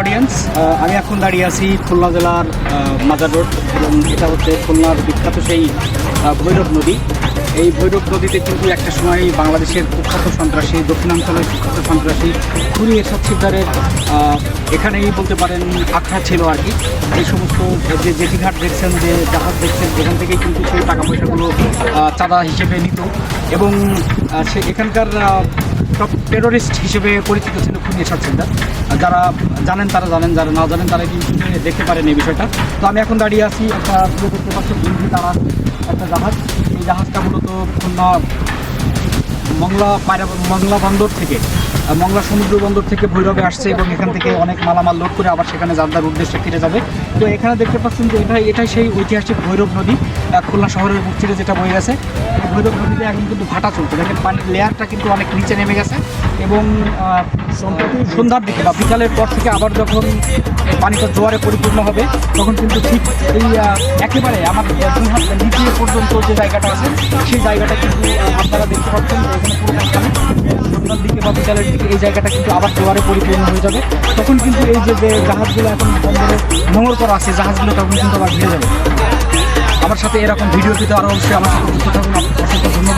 Audience, আমি এখন দাঁড়িয়ে আছি খুলনা জেলার মাজার রোড এবং এটা হচ্ছে খুলনার বিখ্যাত সেই ভৈরব নদী। এই ভৈরব নদীতে কিন্তু একটা সময় বাংলাদেশের কুখ্যাত সন্ত্রাসী, দক্ষিণাঞ্চলের কুখ্যাত সন্ত্রাসী খুনি এরশাদ শিকদারের এখানেই বলতে পারেন আখড়া ছিল আর কি। এই সমস্ত যে জেটিঘাট দেখছেন, যে জাহাজ দেখছেন, এখান থেকেই কিন্তু সেই টাকা পয়সাগুলো চাঁদা হিসেবে নিত এবং সে এখানকার টপ টেরোরিস্ট হিসেবে পরিচিত ছিল খুনি এরশাদ শিকদার। যারা জানেন তারা জানেন, যারা না জানেন তারা কিন্তু দেখতে পারেন এই বিষয়টা। তো আমি এখন দাঁড়িয়ে আছি একটা দেখতে পাচ্ছি বন্ধু তারা একটা জাহাজ। এই জাহাজটা মূলত খুলনা মংলা বন্দর থেকে, মংলা সমুদ্র বন্দর থেকে ভৈরবে আসছে এবং এখান থেকে অনেক মালামাল লোড করে আবার সেখানে যাত্রার উদ্দেশ্যে ফিরে যাবে। তো এখানে দেখতে পাচ্ছেন যে এটাই সেই ঐতিহাসিক ভৈরব নদী, খুলনা শহরের বুক চিরে যেটা বয়ে গেছে। ভৈরব নদীতে এখন কিন্তু ভাটা চলছে, দেখেন পানির লেয়ারটা কিন্তু অনেক নিচে নেমে গেছে এবং সম্প্রতি সন্ধ্যার দিকে বা বিকালের পর থেকে আবার যখন পানিটা জোয়ারে পরিপূর্ণ হবে তখন কিন্তু ঠিক এই একেবারে আমার দুই হাত নিচে পর্যন্ত যে জায়গাটা আছে সেই জায়গাটা কিন্তু আপনারা দেখতে পাচ্ছেন যে এখানে পুরো সন্ধ্যার দিকে বা বিকালের দিকে এই জায়গাটা কিন্তু আবার জোয়ারে পরিপূর্ণ হয়ে যাবে। তখন কিন্তু এই যে জাহাজগুলো এখন বন্দরে নোঙর করা আছে, জাহাজগুলো তখন কিন্তু আবার ভিড়ে যাবে। আমার সাথে এরকম ভিডিও পেতে আরও অবশ্যই আমার সাথে যুক্ত থাকুন। অসংখ্য ধন্যবাদ।